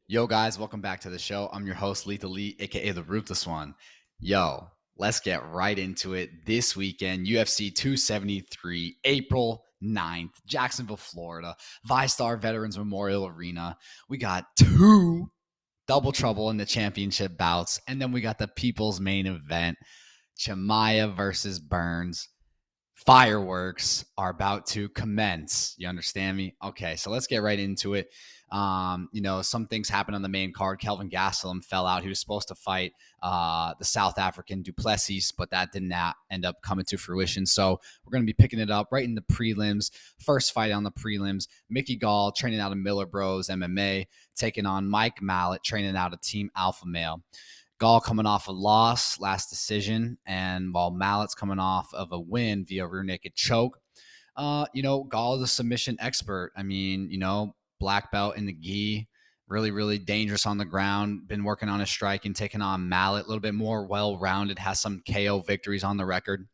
Yo, guys, welcome back to the show. I'm your host, Lethal Lee, aka the Ruthless One. Yo, let's get right into it. This weekend, UFC 273, April 9th, Jacksonville, Florida, ViStar Veterans Memorial Arena. We got two double trouble in the championship bouts, and then we got the people's main event, Chimaev versus Burns. Fireworks are about to commence. You understand me? Okay, so let's get right into it. Some things happened on the main card. Kelvin Gastelum fell out. He was supposed to fight the South African Duplessis, but that did not end up coming to fruition. So we're going to be picking it up right in the prelims. First fight on the prelims, Mickey Gall, training out of Miller Bros MMA, taking on Mike Mallet, training out of Team Alpha Male. Gall coming off a loss, last decision, and while Mallet's coming off of a win via rear naked choke. Gall is a submission expert. I mean, black belt in the gi, really, really dangerous on the ground. Been working on his striking, taking on Mallet, a little bit more well-rounded, has some KO victories on the record.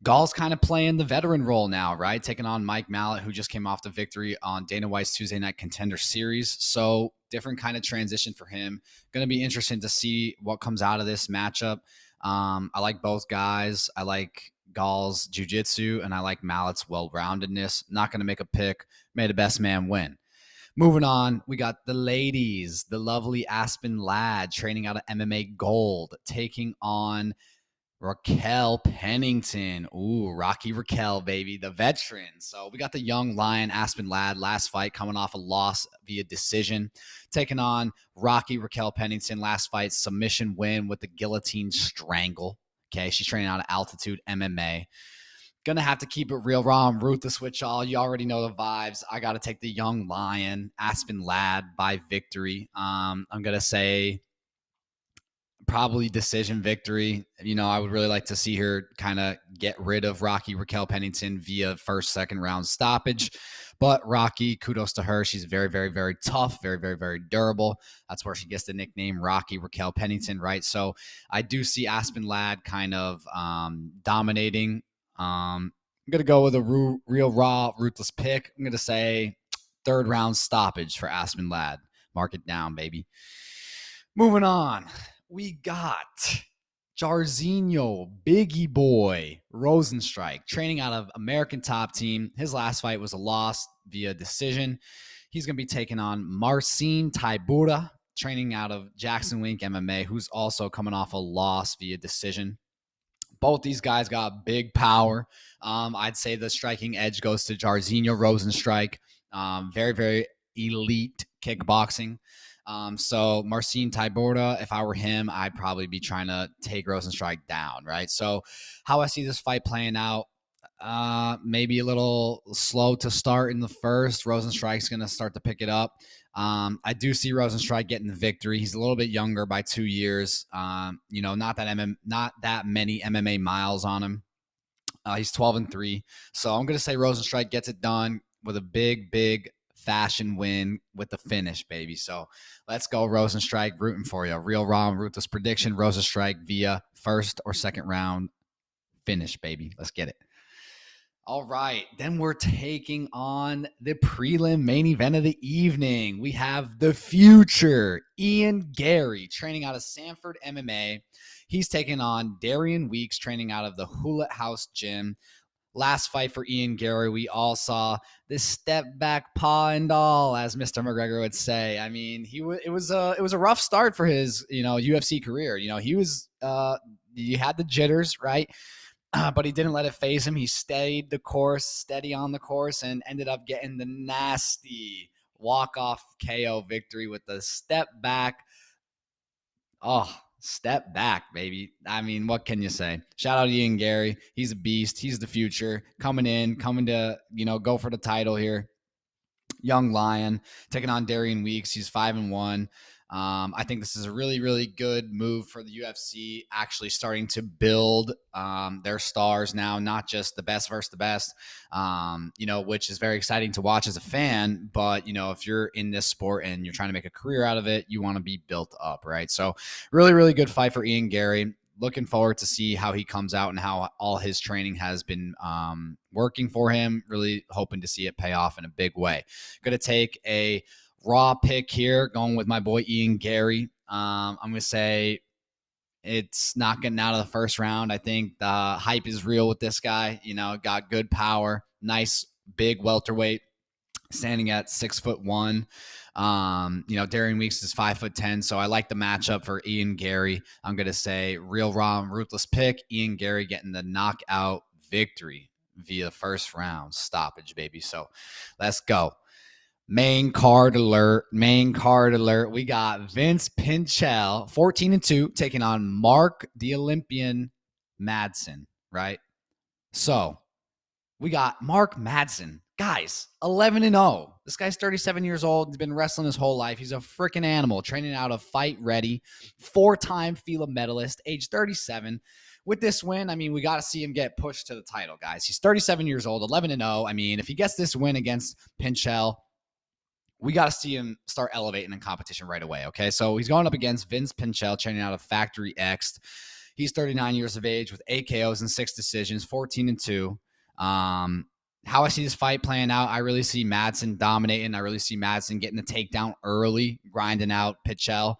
Gall's kind of playing the veteran role now, right? Taking on Mike Mallet, who just came off the victory on Dana White's Tuesday Night Contender Series. So different kind of transition for him. Going to be interesting to see what comes out of this matchup. I like both guys. I like Gall's jiu-jitsu, and I like Mallet's well-roundedness. Not going to make a pick. May the best man win. Moving on, we got the ladies, the lovely Aspen Ladd, training out of MMA Gold, taking on Raquel Pennington. Ooh, Rocky Raquel, baby, the veteran. So we got the young lion, Aspen Ladd, last fight coming off a loss via decision, taking on Rocky Raquel Pennington. Last fight, submission win with the guillotine strangle. Okay, she's training out of Altitude MMA. Gonna have to keep it real, raw, and ruthless with y'all. You already know the vibes. I got to take the young lion, Aspen Ladd, by victory. I'm gonna say probably decision victory. I would really like to see her kind of get rid of Rocky Raquel Pennington via first, second round stoppage. But Rocky, kudos to her. She's very, very, very tough, very, very, very durable. That's where she gets the nickname Rocky Raquel Pennington, right? So I do see Aspen Ladd kind of dominating. I'm going to go with a real raw, ruthless pick. I'm going to say third round stoppage for Aspen Ladd. Mark it down, baby. Moving on, we got Jairzinho, Biggie Boy, Rosenstrike, training out of American Top Team. His last fight was a loss via decision. He's going to be taking on Marcin Tybura, training out of Jackson Wink MMA, who's also coming off a loss via decision. Both these guys got big power. I'd say the striking edge goes to Jairzinho Rosenstrike. Very, very elite kickboxing. So Marcin Tybura, if I were him, I'd probably be trying to take Rosenstrike down, right? So how I see this fight playing out, maybe a little slow to start in the first. Rosenstrike's going to start to pick it up. I do see Rosenstrike getting the victory. He's a little bit younger by 2 years. Not that many MMA miles on him. He's 12-3. So I'm going to say Rosenstrike gets it done with a big, big fashion win with the finish, baby. So let's go Rosenstrike, rooting for you. Real raw and ruthless prediction, Rosenstrike via first or second round finish, baby. Let's get it. All right, then we're taking on the prelim main event of the evening. We have the future Ian Gary, training out of Sanford MMA. He's taking on Darian Weeks, training out of the Hewlett House Gym. Last fight for Ian Gary, we all saw this step back paw and all, as Mr. McGregor would say. I mean, it was a rough start for his UFC career. He was you had the jitters, right? But he didn't let it phase him. He stayed the course, steady on the course, and ended up getting the nasty walk-off KO victory with the step back. Oh, step back, baby. I mean, what can you say? Shout out to Ian Gary. He's a beast. He's the future. Coming to, go for the title here. Young Lion taking on Darian Weeks. He's 5-1. I think this is a really, really good move for the UFC, actually starting to build their stars now, not just the best versus the best, which is very exciting to watch as a fan. But, if you're in this sport and you're trying to make a career out of it, you want to be built up, right? So really, really good fight for Ian Gary. Looking forward to see how he comes out and how all his training has been working for him. Really hoping to see it pay off in a big way. Going to take a Raw pick here, going with my boy Ian Gary. I'm going to say it's not getting out of the first round. I think the hype is real with this guy. Got good power, nice big welterweight, standing at 6'1". Darian Weeks is 5'10", so I like the matchup for Ian Gary. I'm gonna say real raw and ruthless pick. Ian Gary getting the knockout victory via first round stoppage, baby. So let's go. Main card alert. We got Vince Pinchel, 14-2, taking on Mark the Olympian Madsen, right? So we got Mark Madsen. Guys, 11-0. This guy's 37 years old. He's been wrestling his whole life. He's a freaking animal, training out of Fight Ready, 4-time FILA medalist, age 37. With this win, I mean, we got to see him get pushed to the title, guys. He's 37 years old, 11-0. I mean, if he gets this win against Pinchel, we got to see him start elevating in competition right away, okay? So he's going up against Vince Pinchel, training out of Factory X. He's 39 years of age with 8 KOs and 6 decisions, 14-2. How I see this fight playing out, I really see Madsen dominating. I really see Madsen getting the takedown early, grinding out Pinchel,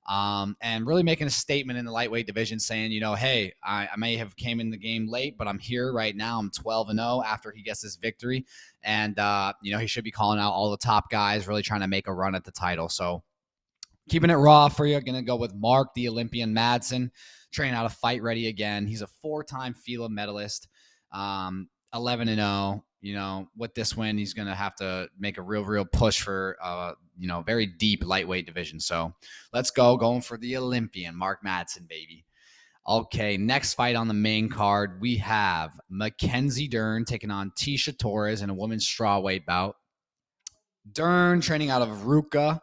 and really making a statement in the lightweight division saying, hey, I may have came in the game late, but I'm here right now. I'm 12-0 after he gets this victory. And, he should be calling out all the top guys, really trying to make a run at the title. So keeping it raw for you, going to go with Mark, the Olympian Madsen, training out of Fight Ready again. He's a 4-time FILA medalist, 11-0. With this win, he's going to have to make a real push for, very deep lightweight division. So let's going for the Olympian, Mark Madsen, baby. Okay, next fight on the main card, we have Mackenzie Dern taking on Tisha Torres in a women's strawweight bout. Dern training out of Ruka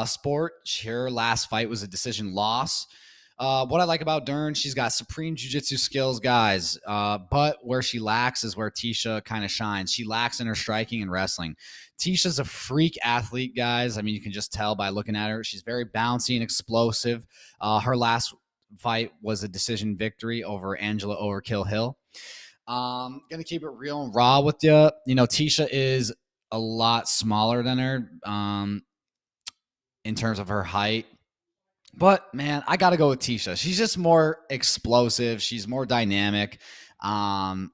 Sport. Her last fight was a decision loss. What I like about Dern, she's got supreme jiu-jitsu skills, guys. But where she lacks is where Tisha kind of shines. She lacks in her striking and wrestling. Tisha's a freak athlete, guys. I mean, you can just tell by looking at her. She's very bouncy and explosive. Her last fight was a decision victory over Angela Overkill Hill. Gonna keep it real and raw with you. Tisha is a lot smaller than her in terms of her height. But, man, I got to go with Tisha. She's just more explosive. She's more dynamic. I'm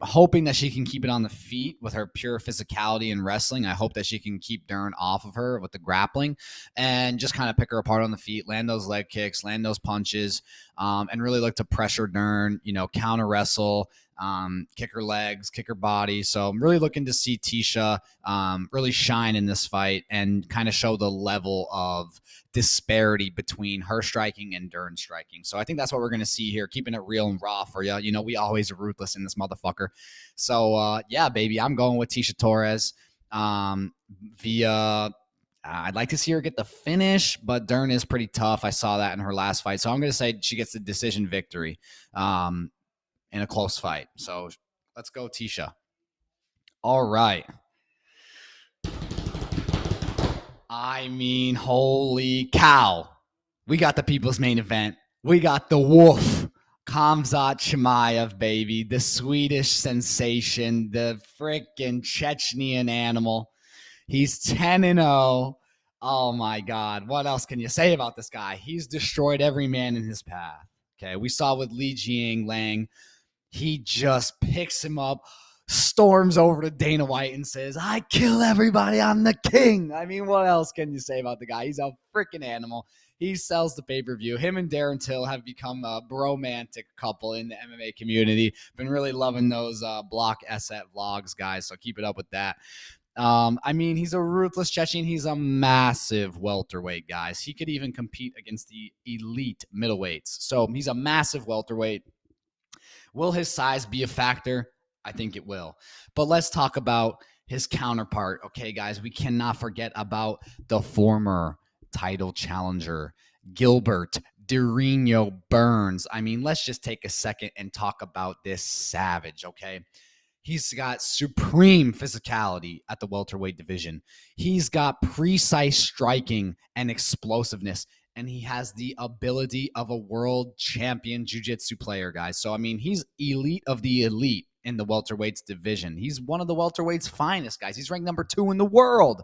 hoping that she can keep it on the feet with her pure physicality and wrestling. I hope that she can keep Dern off of her with the grappling and just kind of pick her apart on the feet, land those leg kicks, land those punches, and really look to pressure Dern, counter wrestle, kick her legs, kick her body. So I'm really looking to see Tisha really shine in this fight and kind of show the level of disparity between her striking and Dern's striking. So I think that's what we're going to see here, keeping it real and raw for you. We always are ruthless in this motherfucker. So, yeah, baby, I'm going with Tisha Torres via I'd like to see her get the finish, but Dern is pretty tough. I saw that in her last fight. So I'm going to say she gets the decision victory in a close fight. So let's go, Tisha. All right. I mean, holy cow. We got the people's main event. We got the wolf, Khamzat Chimaev, baby. The Swedish sensation, the freaking Chechnyan animal. He's 10-0. Oh, my God. What else can you say about this guy? He's destroyed every man in his path. Okay, we saw with Li Jingliang. He just picks him up, storms over to Dana White and says, I kill everybody. I'm the king. I mean, what else can you say about the guy? He's a freaking animal. He sells the pay-per-view. Him and Darren Till have become a bromantic couple in the MMA community. Been really loving those Block Asset vlogs, guys, so keep it up with that. I mean, he's a ruthless Chechen. He's a massive welterweight, guys. He could even compete against the elite middleweights. So he's a massive welterweight. Will his size be a factor? I think it will. But let's talk about his counterpart. Okay, guys, we cannot forget about the former title challenger, Gilbert Durinho Burns. I mean, let's just take a second and talk about this savage, okay? He's got supreme physicality at the welterweight division. He's got precise striking and explosiveness, and he has the ability of a world champion jiu-jitsu player, guys. So, I mean, he's elite of the elite in the welterweights division. He's one of the welterweights' finest, guys. He's ranked number 2 in the world.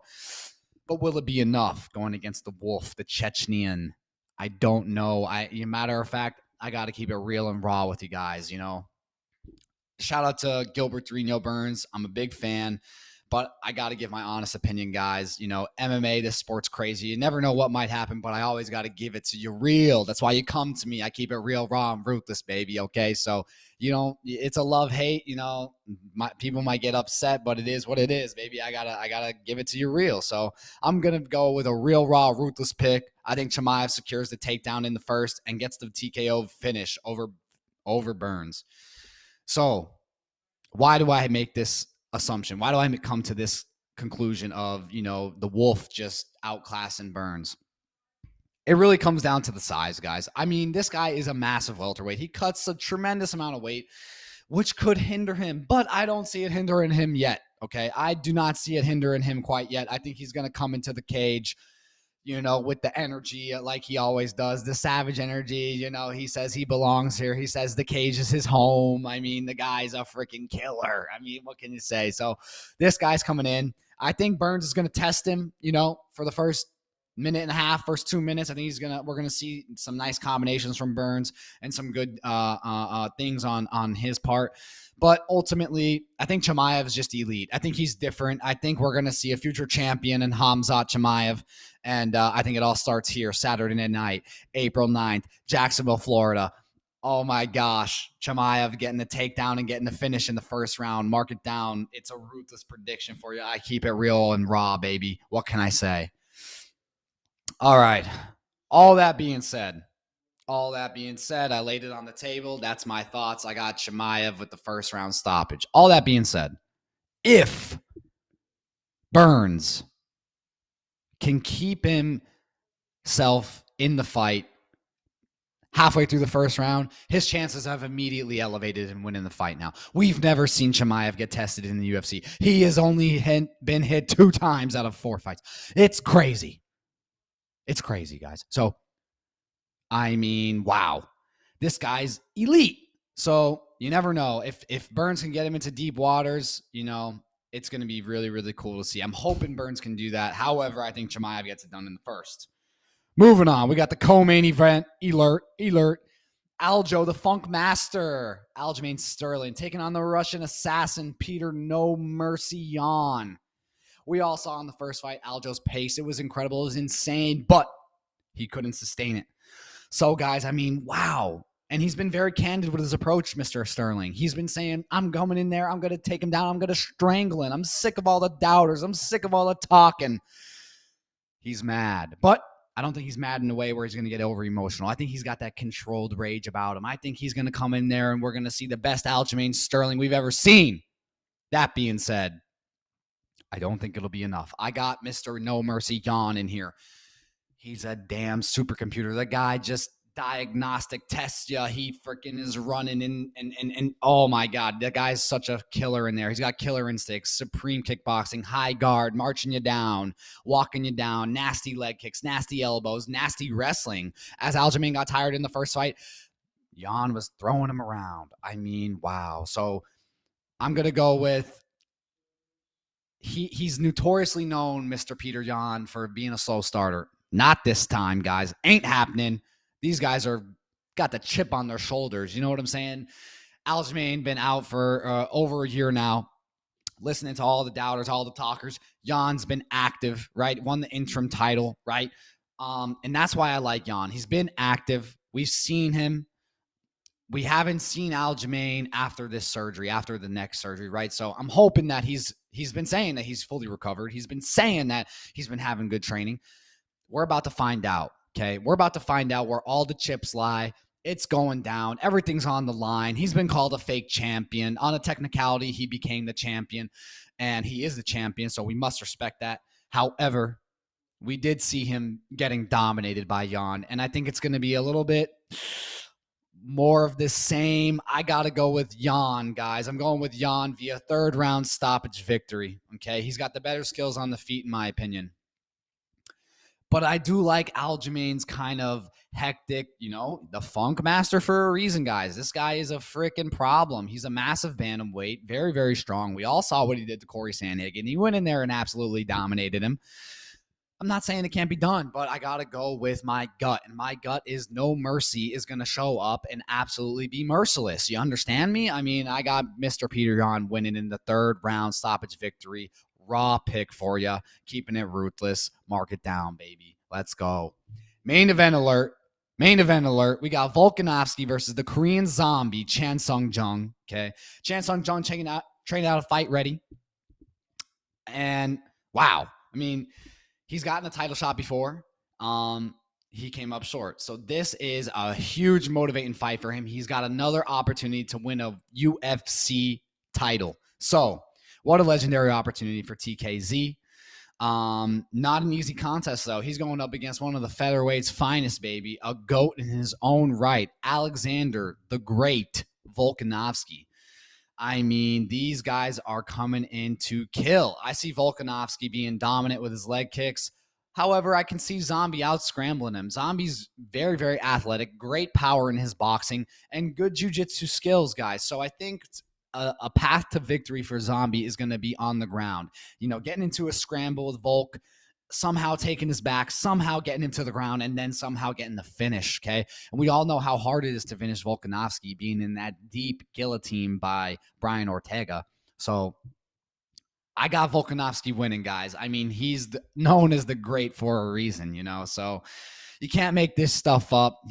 But will it be enough going against the Wolf, the Chechnyan? I don't know. Matter of fact, I got to keep it real and raw with you guys. Shout out to Gilbert Reno Burns. I'm a big fan, but I got to give my honest opinion, guys. MMA, this sport's crazy. You never know what might happen, but I always got to give it to you real. That's why you come to me. I keep it real, raw, and ruthless, baby. Okay. So, it's a love hate, people might get upset, but it is what it is, baby. I gotta give it to you real. So I'm going to go with a real, raw, ruthless pick. I think Chimaev secures the takedown in the first and gets the TKO finish over Burns. So why do I make this assumption? Why do I come to this conclusion of, the Wolf just outclassing Burns? It really comes down to the size, guys. I mean, this guy is a massive welterweight. He cuts a tremendous amount of weight, which could hinder him, but I don't see it hindering him yet, okay? I do not see it hindering him quite yet. I think he's going to come into the cage with the energy like he always does, the savage energy. He says he belongs here. He says the cage is his home. I mean, the guy's a freaking killer. I mean, what can you say? So this guy's coming in. I think Burns is going to test him, for the first minute and a half, first 2 minutes. I think we're going to see some nice combinations from Burns and some good things on his part. But ultimately, I think Chimaev is just elite. I think he's different. I think we're going to see a future champion in Khamzat Chimaev. And I think it all starts here Saturday night, April 9th, Jacksonville, Florida. Oh, my gosh. Chimaev getting the takedown and getting the finish in the first round. Mark it down. It's a ruthless prediction for you. I keep it real and raw, baby. What can I say? All right. All that being said, I laid it on the table. That's my thoughts. I got Chimaev with the first round stoppage. All that being said, if Burns can keep himself in the fight halfway through the first round, his chances have immediately elevated and winning the fight now. We've never seen Chimaev get tested in the UFC. He has only been hit 2 times out of 4 fights. It's crazy. It's crazy, guys. So, I mean, wow. This guy's elite. So you never know. If Burns can get him into deep waters, it's going to be really, really cool to see. I'm hoping Burns can do that. However, I think Chimaev gets it done in the first. Moving on, we got the co-main event. Alert. Aljo, the Funk Master, Aljamain Sterling, taking on the Russian assassin, Peter No Mercy Yan. We all saw in the first fight Aljo's pace. It was incredible. It was insane, but he couldn't sustain it. So, guys, I mean, wow. And he's been very candid with his approach, Mr. Sterling. He's been saying, I'm coming in there. I'm going to take him down. I'm going to strangle him. I'm sick of all the doubters. I'm sick of all the talking. He's mad. But I don't think he's mad in a way where he's going to get over emotional. I think he's got that controlled rage about him. I think he's going to come in there and we're going to see the best Aljamain Sterling we've ever seen. That being said, I don't think it'll be enough. I got Mr. No Mercy Yan in here. He's a damn supercomputer. The guy just diagnostic tests you. He freaking is running in and oh my God, that guy's such a killer in there. He's got killer instincts, supreme kickboxing, high guard, marching you down, walking you down, nasty leg kicks, nasty elbows, nasty wrestling. As Aljamain got tired in the first fight, Yan was throwing him around. I mean, wow. So I'm going to go with he's notoriously known, Mr. Peter Yan, for being a slow starter. Not this time, guys. Ain't happening. These guys are got the chip on their shoulders. You know what I'm saying? Aljamain been out for over a year now, listening to all the doubters, all the talkers. Yan's been active, right? Won the interim title, right? And that's why I like Yan. He's been active. We've seen him. We haven't seen Aljamain after this surgery, after the neck surgery, right? So I'm hoping that he's been saying that he's fully recovered. He's been saying that he's been having good training. We're about to find out, okay? We're about to find out where all the chips lie. It's going down. Everything's on the line. He's been called a fake champion. On a technicality, he became the champion, and he is the champion, so we must respect that. However, we did see him getting dominated by Yan, and I think it's going to be a little bit more of the same. I got to go with Yan, guys. I'm going with Yan via third-round stoppage victory, okay? He's got the better skills on the feet, in my opinion. But I do like Aljamain's kind of hectic, the Funk Master for a reason, guys. This guy is a freaking problem. He's a massive bantamweight, very, very strong. We all saw what he did to Corey Sandhagen. He went in there and absolutely dominated him. I'm not saying it can't be done, but I got to go with my gut. And my gut is No Mercy is going to show up and absolutely be merciless. You understand me? I mean, I got Mr. Peter Yan winning in the third round stoppage victory. Raw pick for you. Keeping it ruthless. Mark it down, baby. Let's go. Main event alert. Main event alert. We got Volkanovski versus the Korean zombie, Chan Sung Jung. Okay. Chan Sung Jung training out a fight ready. And wow. I mean, he's gotten a title shot before. He came up short. So this is a huge motivating fight for him. He's got another opportunity to win a UFC title. So what a legendary opportunity for TKZ. Not an easy contest, though. He's going up against one of the featherweight's finest, baby, a GOAT in his own right, Alexander the Great Volkanovski. I mean, these guys are coming in to kill. I see Volkanovski being dominant with his leg kicks. However, I can see Zombie out scrambling him. Zombie's very, very athletic, great power in his boxing, and good jiu-jitsu skills, guys. So I think a path to victory for Zombie is going to be on the ground. You know, getting into a scramble with Volk, somehow taking his back, somehow getting him to the ground, and then somehow getting the finish, okay? And we all know how hard it is to finish Volkanovski, being in that deep guillotine by Brian Ortega. So I got Volkanovski winning, guys. I mean, he's known as the great for a reason, you know? So you can't make this stuff up.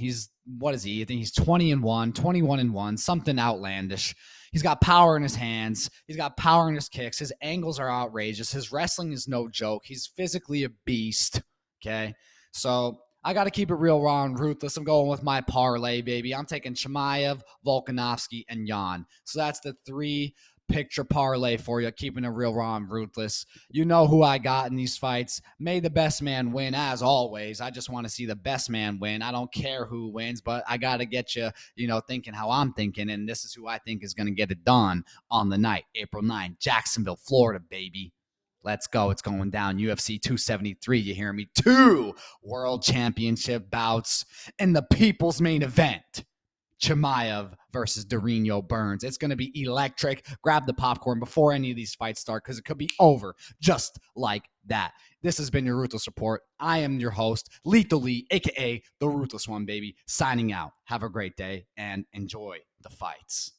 What is he? I think he's 20-1, 21-1, something outlandish. He's got power in his hands. He's got power in his kicks. His angles are outrageous. His wrestling is no joke. He's physically a beast, okay? So I got to keep it real raw and ruthless. I'm going with my parlay, baby. I'm taking Chimaev, Volkanovski, and Yan. So that's the 3-picture parlay for you, keeping it real raw and ruthless. You know who I got in these fights. May the best man win, as always. I just want to see the best man win. I don't care who wins, but I got to get you, thinking how I'm thinking, and this is who I think is going to get it done on the night, April 9th, Jacksonville, Florida, baby. Let's go. It's going down. UFC 273. You hear me? 2 world championship bouts in the people's main event. Chimaev versus Dorino Burns. It's going to be electric. Grab the popcorn before any of these fights start because it could be over just like that. This has been your Ruthless Report. I am your host, Lethal Lee, a.k.a. The Ruthless One, baby, signing out. Have a great day and enjoy the fights.